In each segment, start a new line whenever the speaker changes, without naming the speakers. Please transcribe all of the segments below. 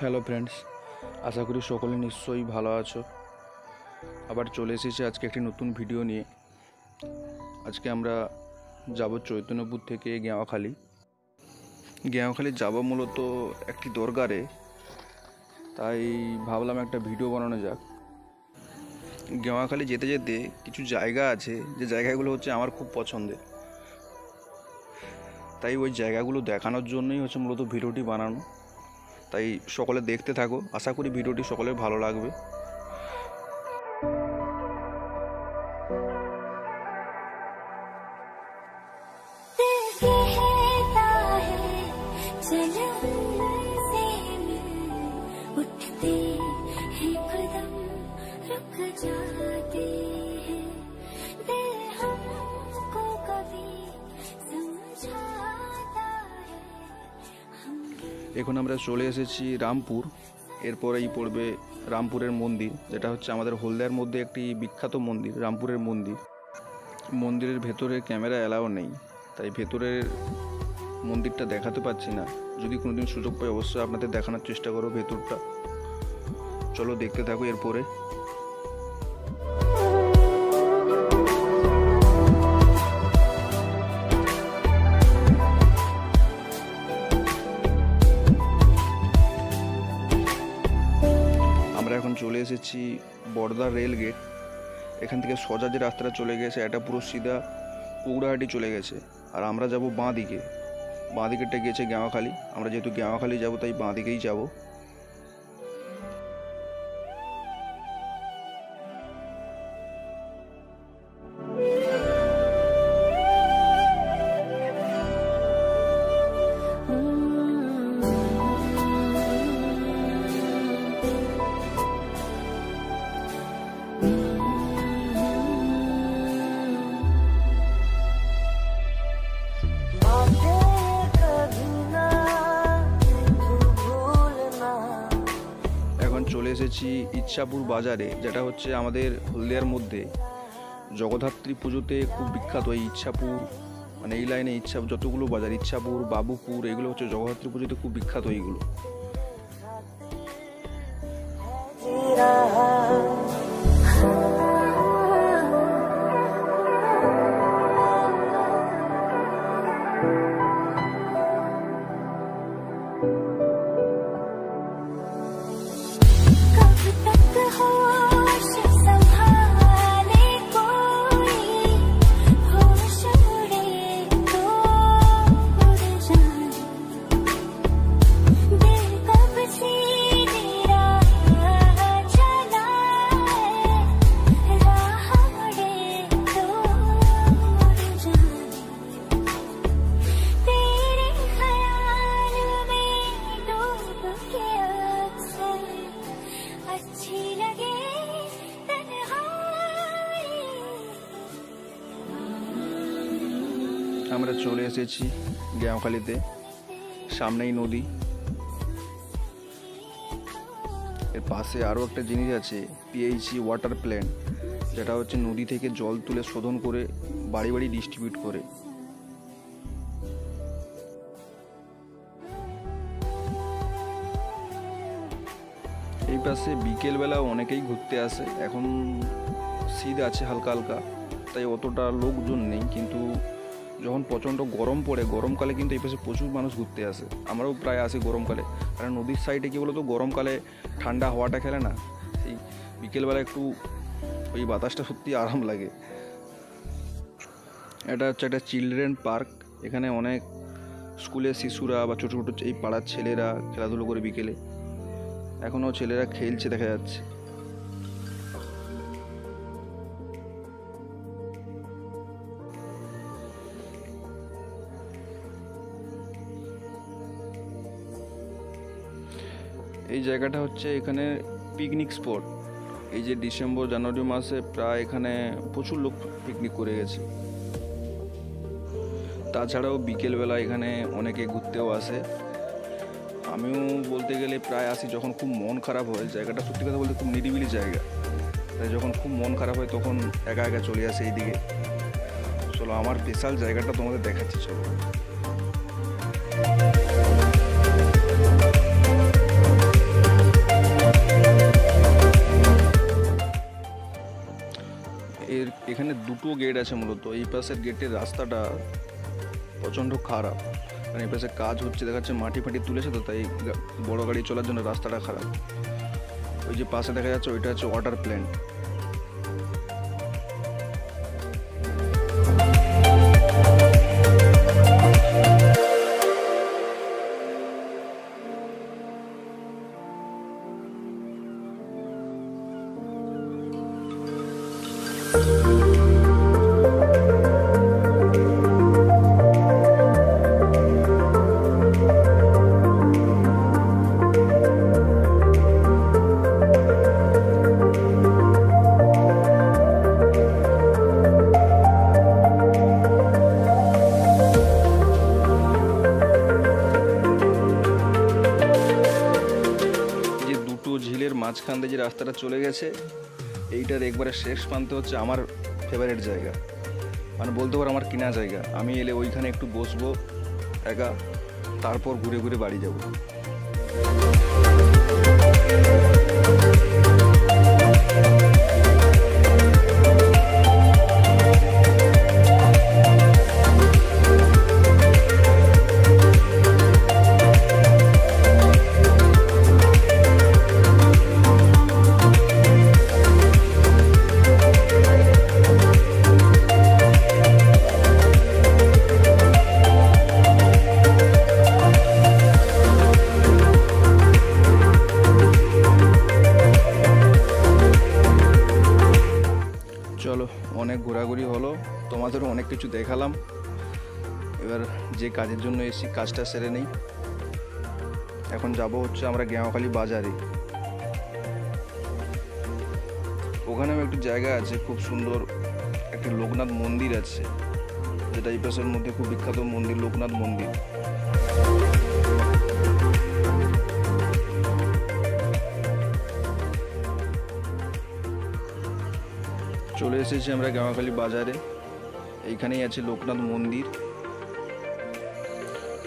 Hello friends, আশা করি সকলে নিশ্চয়ই ভালো আছো। আবার চলে এসেছি আজকে একটি নতুন ভিডিও নিয়ে। আজকে আমরা যাব চৈতন্যপুর থেকে গেঁওয়াখালী যাব মূলত একটি দরকারে, তাই ভাবলাম একটা ভিডিও বানানো যাক। গেঁওয়াখালী যেতে যেতে কিছু জায়গা আছে, যে জায়গাগুলো হচ্ছে আমার খুব পছন্দের, তাই ওই জায়গাগুলো দেখানোর জন্যই হচ্ছে মূলত ভিডিওটি বানানো। তাই সকলে দেখতে থাকো, আশা করি ভিডিওটি সকলের ভালো লাগবে। এখন আমরা চলে এসেছি রামপুর। এরপরেই পড়বে রামপুরের মন্দির, যেটা হচ্ছে আমাদের হলদিয়ার মধ্যে একটি বিখ্যাত মন্দির, রামপুরের মন্দির। মন্দিরের ভেতরে ক্যামেরা অ্যালাউ নেই, তাই ভেতরের মন্দিরটা দেখাতে পাচ্ছি না। যদি কোনোদিন সুযোগ পাই অবশ্যই আপনাদের দেখানোর চেষ্টা করো ভেতরটা। চলো দেখতে থাকো। এরপরে এখন চলে এসেছি বড়দা রেল গেট। এখান থেকে সোজা যে রাস্তাটা চলে গেছে এটা পুরো সিধা কুকড়াহাটি চলে গেছে, আর আমরা যাব বাঁ দিকে। বাঁ দিকেরটা গেছে গেঁওয়াখালী। আমরা যেহেতু গেঁওয়াখালী যাব তাই বাঁ দিকেই যাব। চলে এসেছি ইচ্ছাপুর বাজারে, যেটা হচ্ছে আমাদের হলদিয়ার মধ্যে জগদ্ধাত্রী পুজোতে খুব বিখ্যাত। এই ইচ্ছাপুর মানে এই লাইনে যতগুলো বাজার, ইচ্ছাপুর, বাবুপুর, এগুলো হচ্ছে জগদ্ধাত্রী পুজোতে খুব বিখ্যাত। এইগুলো আমরা চলে এসেছি গেঁওয়াখালীতে। সামনেই নদী, এর পাশে আরও একটা জিনিস আছে, পিএইচই ওয়াটার প্ল্যান্ট, যেটা হচ্ছে নদী থেকে জল তুলে শোধন করে বাড়ি বাড়ি ডিস্ট্রিবিউট করে। এই পাশে বিকেলবেলা অনেকেই ঘুরতে আসে। এখন শীত আছে হালকা হালকা, তাই অতটা লোকজন নেই, কিন্তু যখন প্রচণ্ড গরম পড়ে, গরমকালে কিন্তু এই পাশে প্রচুর মানুষ ঘুরতে আসে। আমরাও প্রায় আসি গরমকালে, কারণ নদীর সাইডে কী বলো তো, গরমকালে ঠান্ডা হাওয়াটা খেলে না, এই বিকেলবেলা একটু ওই বাতাসটা সত্যি আরাম লাগে। এটা হচ্ছে একটা চিলড্রেন পার্ক। এখানে অনেক স্কুলের শিশুরা বা ছোটো ছোটো এই পাড়ার ছেলেরা খেলাধুলো করে বিকেলে। এখনও ছেলেরা খেলছে দেখা যাচ্ছে। এই জায়গাটা হচ্ছে এখানে পিকনিক স্পট। এই যে ডিসেম্বর জানুয়ারি মাসে প্রায় এখানে প্রচুর লোক পিকনিক করে গেছে। তাছাড়াও বিকেলবেলা এখানে অনেকে ঘুরতেও আসে। আমিও বলতে গেলে প্রায় আসি যখন খুব মন খারাপ হয়। জায়গাটা সত্যি কথা বলতে খুব নিরিবিলি জায়গা, তাই যখন খুব মন খারাপ হয় তখন একা একা চলে আসে এইদিকে। চলো আমার স্পেশাল জায়গাটা তোমাদের দেখাচ্ছি। চলো দুটো গেট আছে মূলত। এই পাশের গেটের রাস্তাটা প্রচণ্ড খারাপ, কারণ এই পাশে কাজ হচ্ছে, দেখা যাচ্ছে মাটি ফাটি তুলেছে তো, তাই বড় গাড়ি চলার জন্য রাস্তাটা খারাপ। ওই যে পাশে দেখা যাচ্ছে ওইটা হচ্ছে ওয়াটার প্ল্যান্ট। ঝিলের মাঝখান দিয়ে যে রাস্তাটা চলে গেছে, এইটার একবারে শেষ প্রান্তে হচ্ছে আমার ফেভারিট জায়গা, মানে বলতে পারো আমার কিনা জায়গা। আমি এলে ওইখানে একটু বসবো একা, তারপর ঘুরে ঘুরে বাড়ি যাব। চলো, অনেক ঘোরাঘুরি হলো, তোমাদেরও অনেক কিছু দেখালাম। এবার যে কাজের জন্য এসেছি কাজটা সেরে নেই। এখন যাব হচ্ছে আমরা গেঁওয়াখালী বাজারে। ওখানেও একটু জায়গা আছে খুব সুন্দর, একটি লোকনাথ মন্দির আছে, যেটা এই পাশের মধ্যে খুব বিখ্যাত মন্দির, লোকনাথ মন্দির। চলে এসেছি আমরা গেঁওয়াখালী বাজারে, এইখানেই আছে লোকনাথ মন্দির।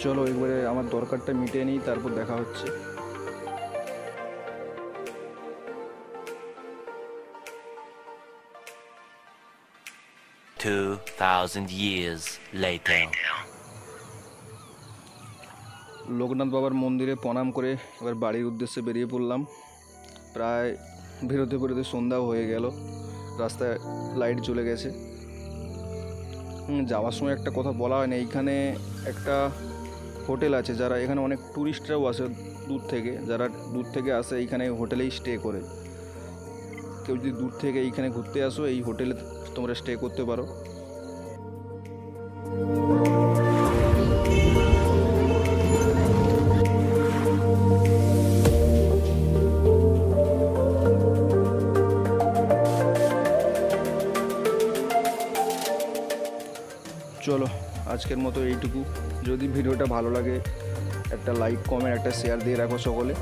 চলো একবারে আমার দরকারটা মিটিয়ে নিই, তারপর দেখা হচ্ছে। লোকনাথ বাবার মন্দিরে প্রণাম করে এবার বাড়ির উদ্দেশ্যে বেরিয়ে পড়লাম। প্রায় বেরোতে বেরোতে সন্ধ্যাও হয়ে গেল, রাস্তায় লাইট চলে গেছে। যাওয়ার সময় একটা কথা বলা হয়নি, এইখানে একটা হোটেল আছে, যারা এখানে অনেক ট্যুরিস্টরাও আসে দূর থেকে, যারা দূর থেকে আসে এইখানে হোটেলেই স্টে করে। কেউ যদি দূর থেকে এইখানে ঘুরতে আসো, এই হোটেলে তোমরা স্টে করতে পারো। চলো আজকের মতো এইটুকু। যদি ভিডিওটা ভালো লাগে একটা লাইক, কমেন্ট, একটা শেয়ার দিয়ে রাখো সকলে।